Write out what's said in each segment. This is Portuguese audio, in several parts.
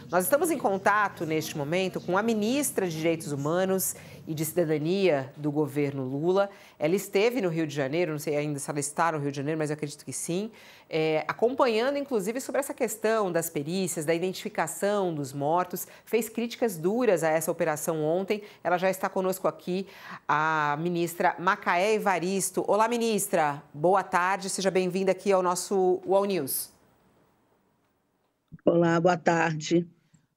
Nós estamos em contato, neste momento, com a ministra de Direitos Humanos e de Cidadania do governo Lula. Ela esteve no Rio de Janeiro, não sei ainda se ela está no Rio de Janeiro, mas eu acredito que sim, acompanhando, inclusive, sobre essa questão das perícias, da identificação dos mortos. Fez críticas duras a essa operação ontem. Ela já está conosco aqui, a ministra Macaé Evaristo. Olá, ministra. Boa tarde. Seja bem-vinda aqui ao nosso UOL News. Olá, boa tarde.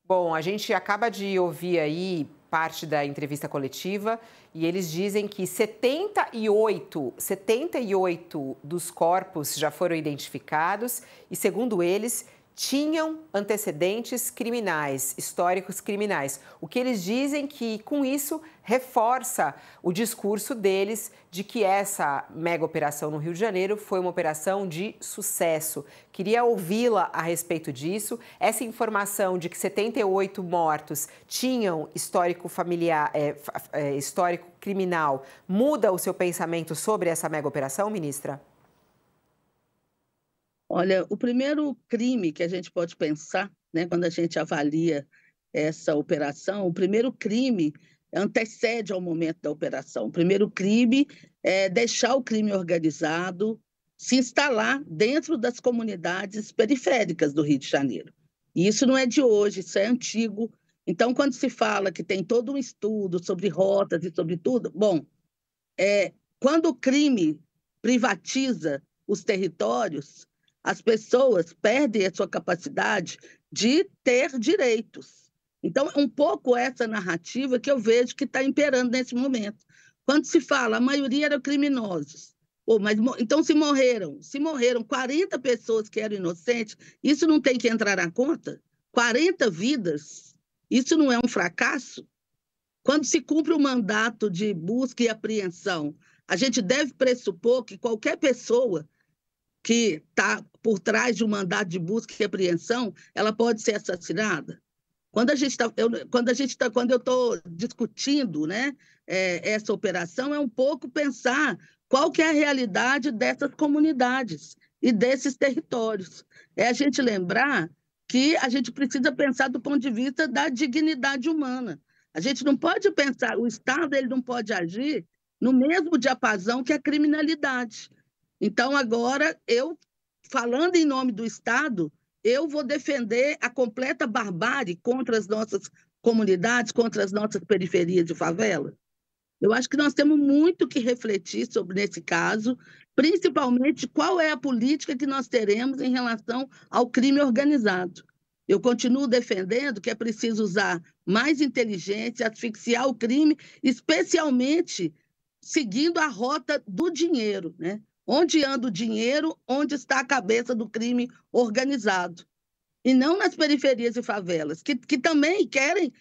Bom, a gente acaba de ouvir aí parte da entrevista coletiva e eles dizem que 78 dos corpos já foram identificados e, segundo eles, tinham antecedentes criminais, históricos criminais. O que eles dizem que, com isso, reforça o discurso deles de que essa mega operação no Rio de Janeiro foi uma operação de sucesso. Queria ouvi-la a respeito disso. Essa informação de que 78 mortos tinham histórico familiar, histórico criminal, muda o seu pensamento sobre essa mega operação, ministra? Olha, o primeiro crime que a gente pode pensar, né, quando a gente avalia essa operação, o primeiro crime antecede ao momento da operação. O primeiro crime é deixar o crime organizado se instalar dentro das comunidades periféricas do Rio de Janeiro. E isso não é de hoje, isso é antigo. Então, quando se fala que tem todo um estudo sobre rotas e sobre tudo, bom, quando o crime privatiza os territórios, as pessoas perdem a sua capacidade de ter direitos. Então, é um pouco essa narrativa que eu vejo que está imperando nesse momento. Quando se fala, a maioria eram criminosos. Então, se morreram 40 pessoas que eram inocentes, isso não tem que entrar na conta? 40 vidas? Isso não é um fracasso? Quando se cumpre o mandato de busca e apreensão, a gente deve pressupor que qualquer pessoa que está por trás de um mandato de busca e apreensão, ela pode ser assassinada. Quando eu estou discutindo, né, essa operação, é um pouco pensar qual que é a realidade dessas comunidades e desses territórios. É a gente lembrar que a gente precisa pensar do ponto de vista da dignidade humana. A gente não pode pensar, o Estado ele não pode agir no mesmo diapasão que a criminalidade. Então, agora, falando em nome do Estado, eu vou defender a completa barbárie contra as nossas comunidades, contra as nossas periferias de favela. Eu acho que nós temos muito que refletir sobre nesse caso, principalmente qual é a política que nós teremos em relação ao crime organizado. Eu continuo defendendo que é preciso usar mais inteligência, asfixiar o crime, especialmente seguindo a rota do dinheiro, né? Onde anda o dinheiro, onde está a cabeça do crime organizado. E não nas periferias e favelas, que também querem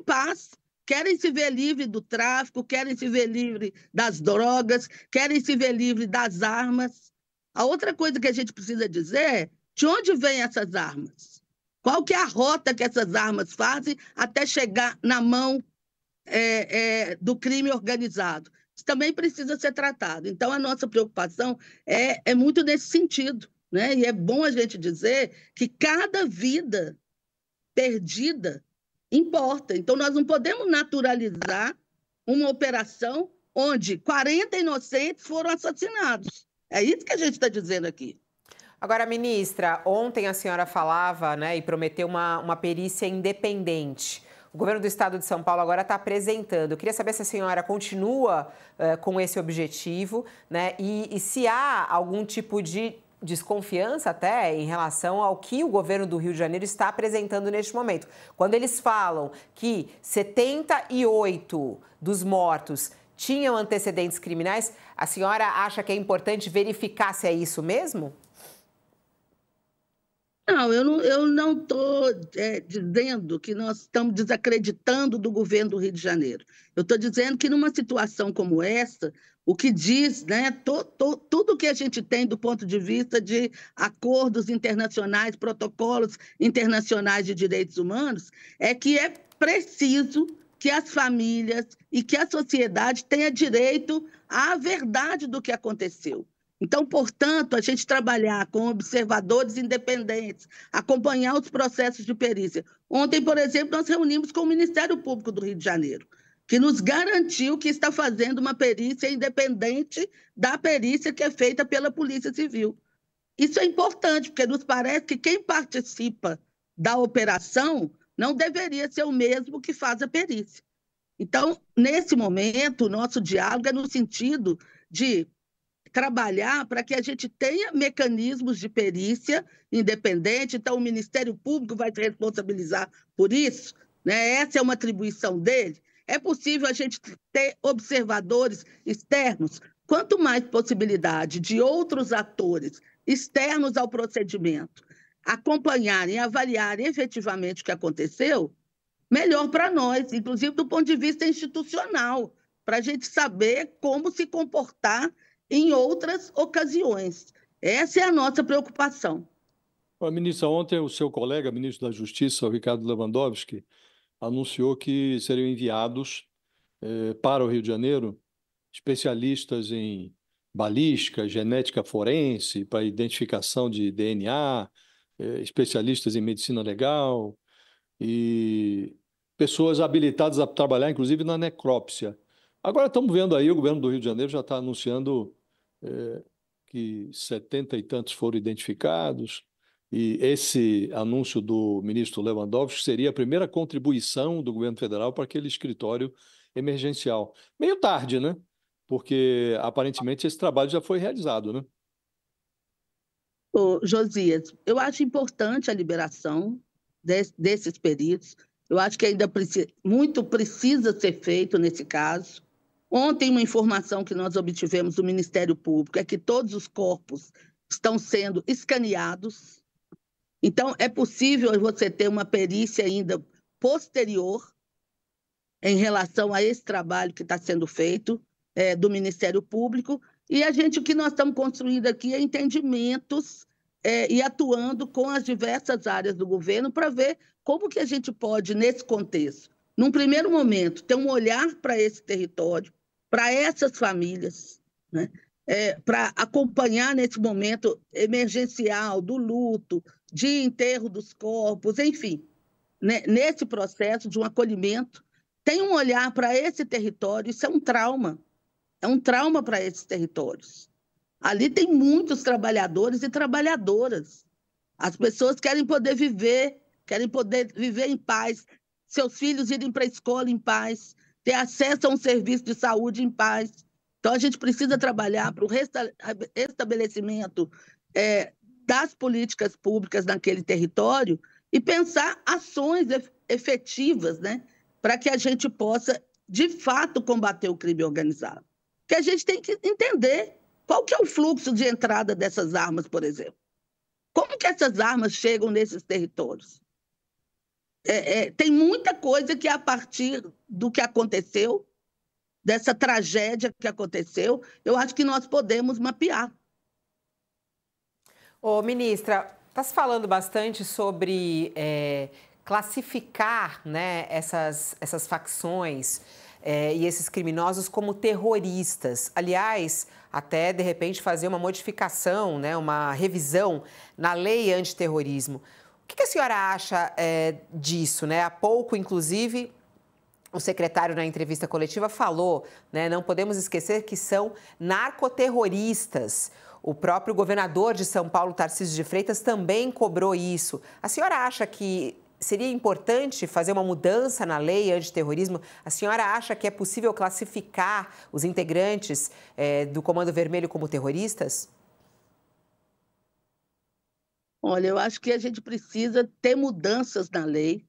paz, querem se ver livre do tráfico, querem se ver livre das drogas, querem se ver livre das armas. A outra coisa que a gente precisa dizer é de onde vêm essas armas? Qual que é a rota que essas armas fazem até chegar na mão do crime organizado? Isso também precisa ser tratado. Então, a nossa preocupação é muito nesse sentido, né? E é bom a gente dizer que cada vida perdida importa. Então, nós não podemos naturalizar uma operação onde 40 inocentes foram assassinados. É isso que a gente está dizendo aqui. Agora, ministra, ontem a senhora falava, né, e prometeu uma perícia independente. O governo do estado de São Paulo agora está apresentando. Eu queria saber se a senhora continua com esse objetivo, né? E se há algum tipo de desconfiança até em relação ao que o governo do Rio de Janeiro está apresentando neste momento. Quando eles falam que 78 dos mortos tinham antecedentes criminais, a senhora acha que é importante verificar se é isso mesmo? Não, eu não estou dizendo que nós estamos desacreditando do governo do Rio de Janeiro. Eu estou dizendo que numa situação como essa, o que diz, né, tudo que a gente tem do ponto de vista de acordos internacionais, protocolos internacionais de direitos humanos, é que é preciso que as famílias e que a sociedade tenha direito à verdade do que aconteceu. Então, portanto, a gente trabalhar com observadores independentes, acompanhar os processos de perícia. Ontem, por exemplo, nós reunimos com o Ministério Público do Rio de Janeiro, que nos garantiu que está fazendo uma perícia independente da perícia que é feita pela Polícia Civil. Isso é importante, porque nos parece que quem participa da operação não deveria ser o mesmo que faz a perícia. Então, nesse momento, o nosso diálogo é no sentido de trabalhar para que a gente tenha mecanismos de perícia independente. Então, o Ministério Público vai se responsabilizar por isso, né? Essa é uma atribuição dele. É possível a gente ter observadores externos. Quanto mais possibilidade de outros atores externos ao procedimento acompanharem e avaliarem efetivamente o que aconteceu, melhor para nós, inclusive do ponto de vista institucional, para a gente saber como se comportar em outras ocasiões. Essa é a nossa preocupação. Ministra, ontem o seu colega, ministro da Justiça, o Ricardo Lewandowski, anunciou que seriam enviados para o Rio de Janeiro especialistas em balística, genética forense, para identificação de DNA, especialistas em medicina legal e pessoas habilitadas a trabalhar, inclusive, na necrópsia. Agora estamos vendo aí, o governo do Rio de Janeiro já está anunciando que 70 e tantos foram identificados, e esse anúncio do ministro Lewandowski seria a primeira contribuição do governo federal para aquele escritório emergencial. Meio tarde, né? Porque, aparentemente, esse trabalho já foi realizado, né? Ô, Josias, eu acho importante a liberação desses peritos. Eu acho que ainda muito precisa ser feito nesse caso. Ontem, uma informação que nós obtivemos do Ministério Público é que todos os corpos estão sendo escaneados. Então, é possível você ter uma perícia ainda posterior em relação a esse trabalho que está sendo feito do Ministério Público. E o que nós estamos construindo aqui é entendimentos e atuando com as diversas áreas do governo para ver como que a gente pode, nesse contexto, num primeiro momento, ter um olhar para esse território, para essas famílias, né? Para acompanhar nesse momento emergencial do luto, de enterro dos corpos, enfim, né? Nesse processo de um acolhimento, tem um olhar para esse território. Isso é um trauma para esses territórios. Ali tem muitos trabalhadores e trabalhadoras. As pessoas querem poder viver em paz, seus filhos irem para a escola em paz, ter acesso a um serviço de saúde em paz. Então, a gente precisa trabalhar para o restabelecimento das políticas públicas naquele território e pensar ações efetivas, né, para que a gente possa, de fato, combater o crime organizado. Porque a gente tem que entender qual que é o fluxo de entrada dessas armas, por exemplo. Como que essas armas chegam nesses territórios? Tem muita coisa que, a partir do que aconteceu, dessa tragédia que aconteceu, eu acho que nós podemos mapear. Ô, ministra, está se falando bastante sobre classificar, né, essas facções e esses criminosos como terroristas. Aliás, até, de repente, fazer uma modificação, né, uma revisão na lei antiterrorismo. O que a senhora acha disso, né? Há pouco, inclusive, o secretário, na entrevista coletiva, falou, né, não podemos esquecer que são narcoterroristas. O próprio governador de São Paulo, Tarcísio de Freitas, também cobrou isso. A senhora acha que seria importante fazer uma mudança na lei antiterrorismo? A senhora acha que é possível classificar os integrantes do Comando Vermelho como terroristas? Olha, eu acho que a gente precisa ter mudanças na lei.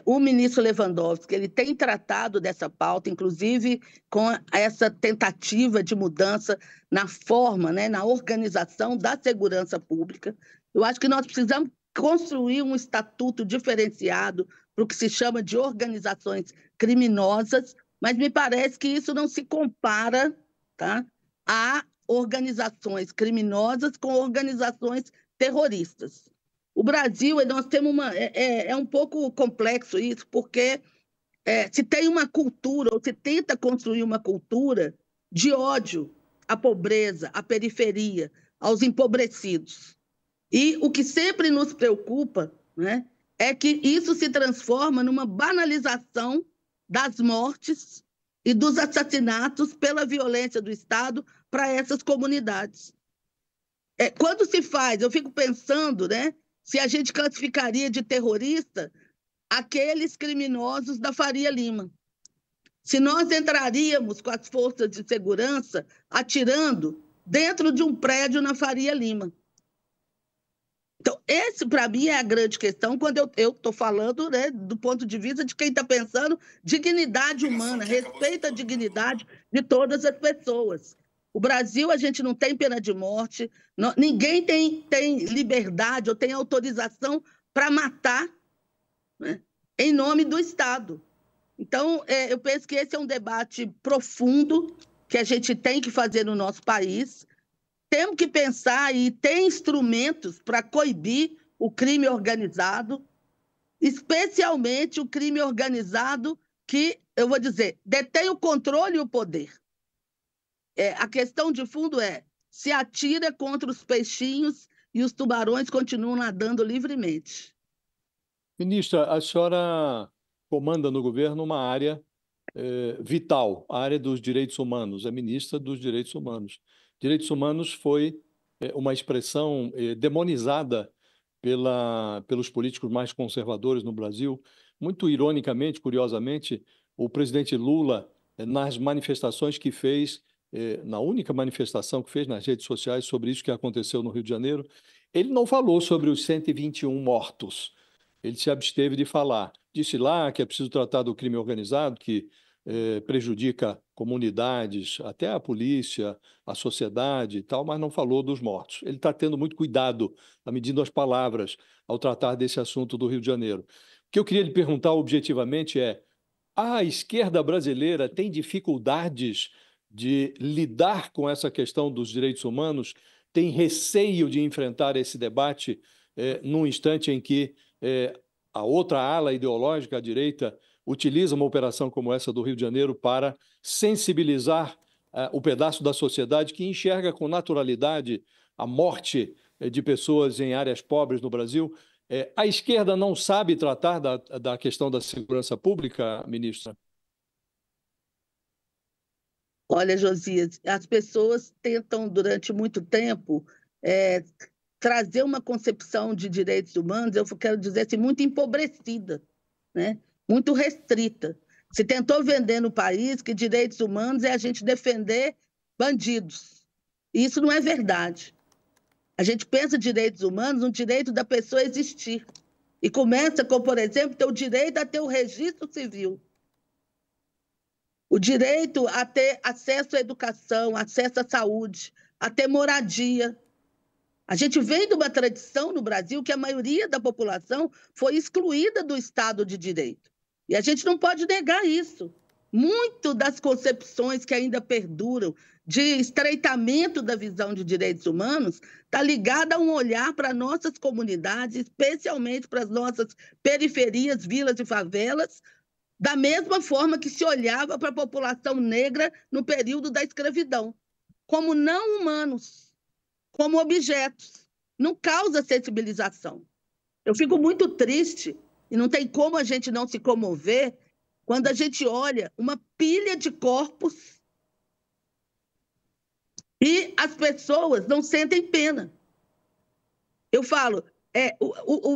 O ministro Lewandowski, ele tem tratado dessa pauta, inclusive com essa tentativa de mudança na forma, né, na organização da segurança pública. Eu acho que nós precisamos construir um estatuto diferenciado para o que se chama de organizações criminosas, mas me parece que isso não se compara, tá, a organizações criminosas com organizações terroristas. O Brasil, nós temos um pouco complexo isso, porque se tem uma cultura, ou se tenta construir uma cultura de ódio à pobreza, à periferia, aos empobrecidos. E o que sempre nos preocupa, né, é que isso se transforma numa banalização das mortes e dos assassinatos pela violência do Estado para essas comunidades. Quando se faz, eu fico pensando, né, se a gente classificaria de terrorista aqueles criminosos da Faria Lima. Se nós entraríamos com as forças de segurança atirando dentro de um prédio na Faria Lima. Então, esse, para mim, é a grande questão quando eu estou falando, né, do ponto de vista de quem está pensando dignidade humana, respeito à dignidade de todas as pessoas. O Brasil, a gente não tem pena de morte, ninguém tem liberdade ou tem autorização para matar, né, em nome do Estado. Então, eu penso que esse é um debate profundo que a gente tem que fazer no nosso país. Temos que pensar e ter instrumentos para coibir o crime organizado, especialmente o crime organizado que, eu vou dizer, detém o controle e o poder. A questão de fundo é: se atira contra os peixinhos e os tubarões continuam nadando livremente. Ministra, a senhora comanda no governo uma área vital, a área dos direitos humanos, é ministra dos direitos humanos. Direitos humanos foi uma expressão demonizada pelos políticos mais conservadores no Brasil. Muito ironicamente, curiosamente, o presidente Lula, nas manifestações que fez, na única manifestação que fez nas redes sociais sobre isso que aconteceu no Rio de Janeiro, ele não falou sobre os 121 mortos. Ele se absteve de falar. Disse lá que é preciso tratar do crime organizado, que prejudica comunidades, até a polícia, a sociedade e tal, mas não falou dos mortos. Ele está tendo muito cuidado, está medindo as palavras ao tratar desse assunto do Rio de Janeiro. O que eu queria lhe perguntar objetivamente é: a esquerda brasileira tem dificuldades de lidar com essa questão dos direitos humanos? Tem receio de enfrentar esse debate num instante em que a outra ala ideológica, a direita, utiliza uma operação como essa do Rio de Janeiro para sensibilizar o pedaço da sociedade que enxerga com naturalidade a morte de pessoas em áreas pobres no Brasil? A esquerda não sabe tratar da questão da segurança pública, ministra? Olha, Josias, as pessoas tentam, durante muito tempo, trazer uma concepção de direitos humanos, eu quero dizer assim, muito empobrecida, né? Muito restrita. Se tentou vender no país que direitos humanos é a gente defender bandidos. E isso não é verdade. A gente pensa direitos humanos, um direito da pessoa existir. E começa com, por exemplo, ter o direito a ter o registro civil. O direito a ter acesso à educação, acesso à saúde, a ter moradia. A gente vem de uma tradição no Brasil que a maioria da população foi excluída do Estado de Direito. E a gente não pode negar isso. Muito das concepções que ainda perduram de estreitamento da visão de direitos humanos está ligada a um olhar para nossas comunidades, especialmente para as nossas periferias, vilas e favelas, da mesma forma que se olhava para a população negra no período da escravidão, como não humanos, como objetos. Não causa sensibilização. Eu fico muito triste, e não tem como a gente não se comover, quando a gente olha uma pilha de corpos e as pessoas não sentem pena. Eu falo,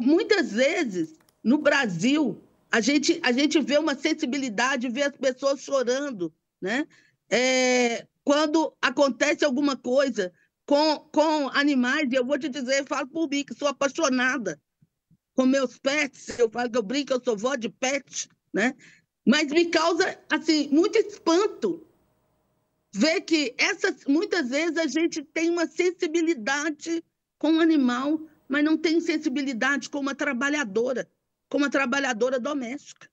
muitas vezes, no Brasil, a gente vê uma sensibilidade, vê as pessoas chorando, né? Quando acontece alguma coisa com animais, e eu vou te dizer, eu falo por mim, que sou apaixonada com meus pets, eu falo que eu brinco, eu sou vó de pet, né? Mas me causa, assim, muito espanto ver que muitas vezes a gente tem uma sensibilidade com o animal, mas não tem sensibilidade com uma trabalhadora doméstica.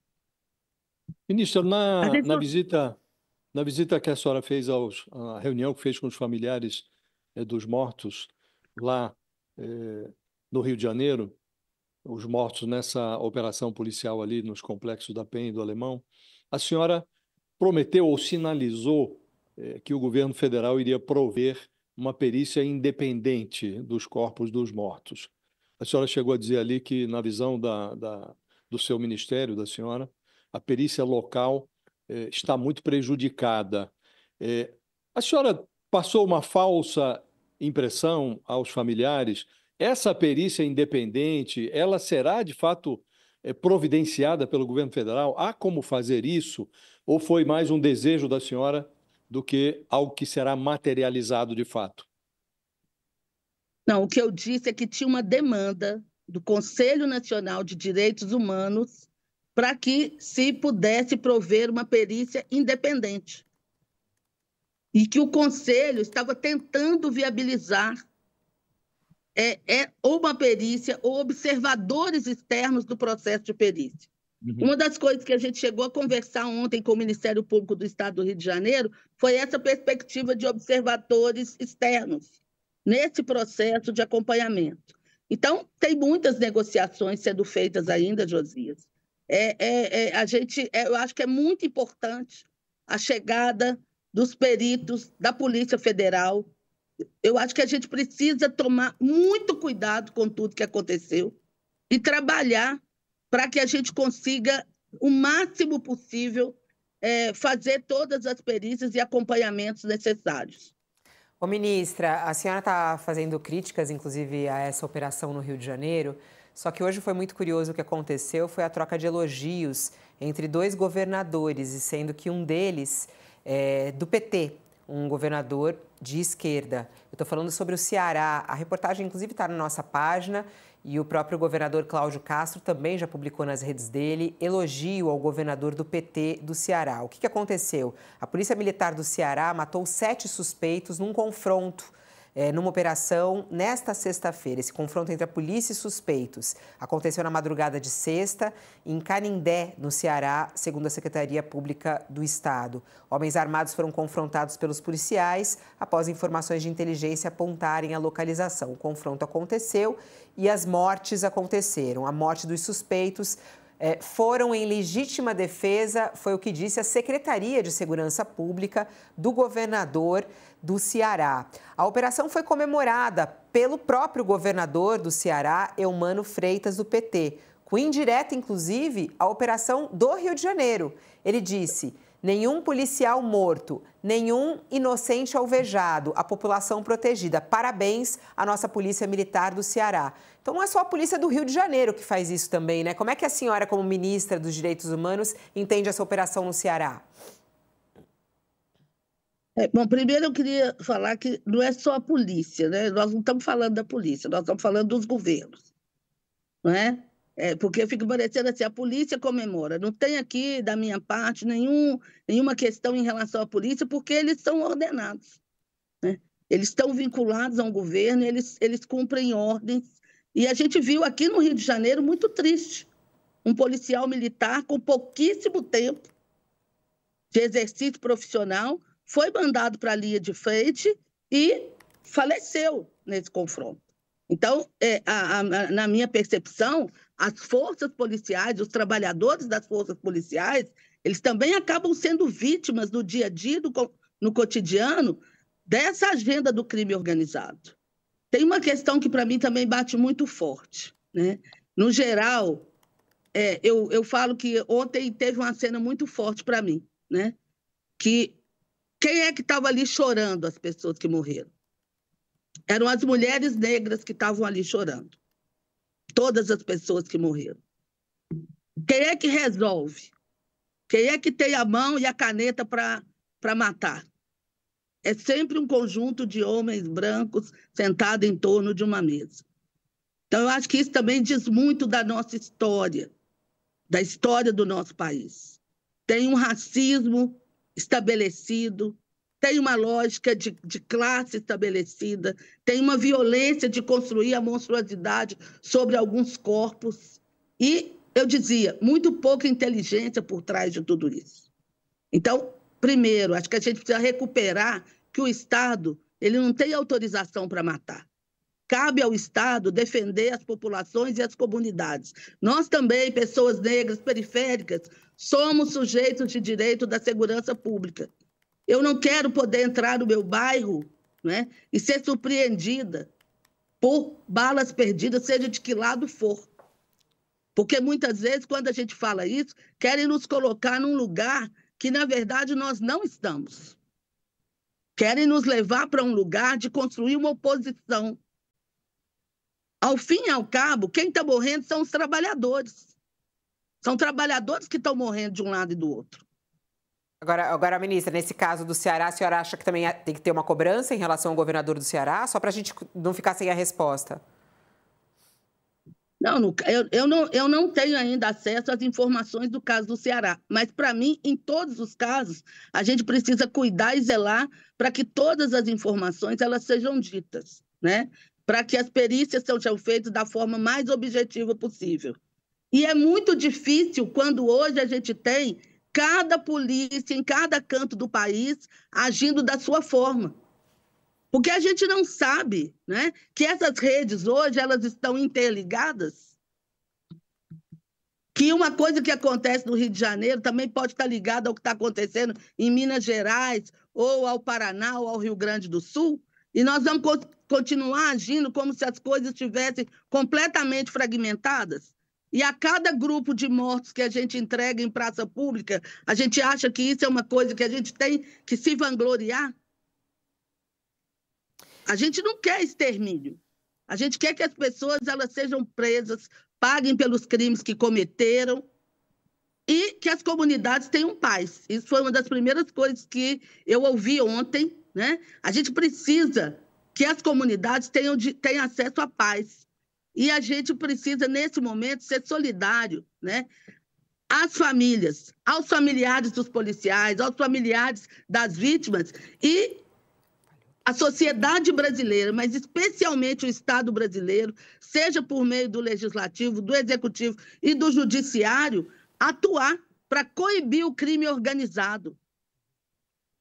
Ministra, na visita que a senhora fez a reunião que fez com os familiares dos mortos lá no Rio de Janeiro, os mortos nessa operação policial ali nos complexos da Penha e do Alemão, a senhora prometeu ou sinalizou que o governo federal iria prover uma perícia independente dos corpos dos mortos. A senhora chegou a dizer ali que, na visão do seu ministério, da senhora, a perícia local está muito prejudicada. A senhora passou uma falsa impressão aos familiares. Essa perícia independente, ela será, de fato, providenciada pelo governo federal? Há como fazer isso? Ou foi mais um desejo da senhora do que algo que será materializado de fato? Não, o que eu disse é que tinha uma demanda do Conselho Nacional de Direitos Humanos para que se pudesse prover uma perícia independente. E que o Conselho estava tentando viabilizar ou uma perícia ou observadores externos do processo de perícia. Uma das coisas que a gente chegou a conversar ontem com o Ministério Público do Estado do Rio de Janeiro foi essa perspectiva de observadores externos nesse processo de acompanhamento. Então, tem muitas negociações sendo feitas ainda, Josias. Eu acho que é muito importante a chegada dos peritos da Polícia Federal. Eu acho que a gente precisa tomar muito cuidado com tudo que aconteceu e trabalhar para que a gente consiga, o máximo possível, fazer todas as perícias e acompanhamentos necessários. Ô, ministra, a senhora está fazendo críticas, inclusive, a essa operação no Rio de Janeiro, só que hoje foi muito curioso o que aconteceu, foi a troca de elogios entre dois governadores, e sendo que um deles é do PT, um governador de esquerda. Eu estou falando sobre o Ceará. A reportagem, inclusive, está na nossa página e o próprio governador Cláudio Castro também já publicou nas redes dele elogio ao governador do PT do Ceará. O que aconteceu? A Polícia Militar do Ceará matou 7 suspeitos num confronto, numa operação nesta sexta-feira. Esse confronto entre a polícia e suspeitos aconteceu na madrugada de sexta, em Canindé, no Ceará, segundo a Secretaria Pública do Estado. Homens armados foram confrontados pelos policiais após informações de inteligência apontarem a localização. O confronto aconteceu e as mortes aconteceram. A morte dos suspeitos foram em legítima defesa, foi o que disse a Secretaria de Segurança Pública do governador do Ceará. A operação foi comemorada pelo próprio governador do Ceará, Eumano Freitas, do PT, com indireta, inclusive, a operação do Rio de Janeiro. Ele disse: nenhum policial morto, nenhum inocente alvejado, a população protegida. Parabéns à nossa Polícia Militar do Ceará. Então, não é só a Polícia do Rio de Janeiro que faz isso também, né? Como é que a senhora, como ministra dos Direitos Humanos, entende essa operação no Ceará? Bom, primeiro eu queria falar que não é só a polícia, né? Nós não estamos falando da polícia, nós estamos falando dos governos, não é? Porque fica parecendo assim, a polícia comemora. Não tem aqui, da minha parte, nenhuma questão em relação à polícia, porque eles são ordenados, né? Eles estão vinculados a um governo, eles cumprem ordens. E a gente viu aqui no Rio de Janeiro, muito triste, um policial militar com pouquíssimo tempo de exercício profissional foi mandado para a linha de frente e faleceu nesse confronto. Então, na minha percepção, as forças policiais, os trabalhadores das forças policiais, eles também acabam sendo vítimas no dia a dia, no cotidiano, dessa agenda do crime organizado. Tem uma questão que, para mim, também bate muito forte, né? No geral, eu falo que ontem teve uma cena muito forte para mim, né? Que quem é que estava ali chorando as pessoas que morreram? Eram as mulheres negras que estavam ali chorando. Todas as pessoas que morreram. Quem é que resolve? Quem é que tem a mão e a caneta para matar? É sempre um conjunto de homens brancos sentados em torno de uma mesa. Então, eu acho que isso também diz muito da nossa história, da história do nosso país. Tem um racismo estabelecido, tem uma lógica de classe estabelecida, tem uma violência de construir a monstruosidade sobre alguns corpos e, eu dizia, muito pouca inteligência por trás de tudo isso. Então, primeiro, acho que a gente precisa recuperar que o Estado ele não tem autorização para matar. Cabe ao Estado defender as populações e as comunidades. Nós também, pessoas negras, periféricas, somos sujeitos de direito da segurança pública. Eu não quero poder entrar no meu bairro, né, e ser surpreendida por balas perdidas, seja de que lado for. Porque muitas vezes, quando a gente fala isso, querem nos colocar num lugar que, na verdade, nós não estamos. Querem nos levar para um lugar de construir uma oposição. Ao fim e ao cabo, quem está morrendo são os trabalhadores. São trabalhadores que estão morrendo de um lado e do outro. Agora, ministra, nesse caso do Ceará, a senhora acha que também tem que ter uma cobrança em relação ao governador do Ceará? Só para a gente não ficar sem a resposta. Não, eu não tenho ainda acesso às informações do caso do Ceará, mas, para mim, em todos os casos, a gente precisa cuidar e zelar para que todas as informações elas sejam ditas, né? Para que as perícias sejam feitas da forma mais objetiva possível. E é muito difícil quando hoje a gente tem cada polícia em cada canto do país agindo da sua forma. Porque a gente não sabe, né, que essas redes hoje elas estão interligadas, que uma coisa que acontece no Rio de Janeiro também pode estar ligada ao que está acontecendo em Minas Gerais, ou ao Paraná, ou ao Rio Grande do Sul, e nós vamos continuar agindo como se as coisas estivessem completamente fragmentadas. E a cada grupo de mortos que a gente entrega em praça pública, a gente acha que isso é uma coisa que a gente tem que se vangloriar. A gente não quer extermínio. A gente quer que as pessoas elas sejam presas, paguem pelos crimes que cometeram e que as comunidades tenham paz. Isso foi uma das primeiras coisas que eu ouvi ontem, né? A gente precisa que as comunidades tenham acesso à paz. E a gente precisa, nesse momento, ser solidário, né? Às famílias, aos familiares dos policiais, aos familiares das vítimas e a sociedade brasileira, mas especialmente o Estado brasileiro, seja por meio do Legislativo, do Executivo e do Judiciário, atuar para coibir o crime organizado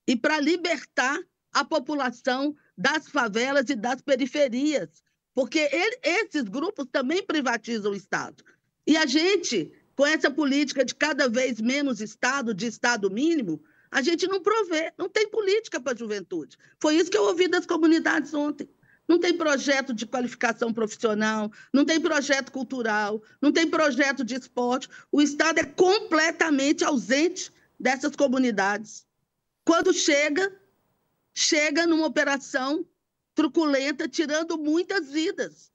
e para libertar a população das favelas e das periferias, porque esses grupos também privatizam o Estado. E a gente, com essa política de cada vez menos Estado, de Estado mínimo, a gente não provê, não tem política para a juventude. Foi isso que eu ouvi das comunidades ontem. Não tem projeto de qualificação profissional, não tem projeto cultural, não tem projeto de esporte. O Estado é completamente ausente dessas comunidades. Quando chega numa operação truculenta, tirando muitas vidas.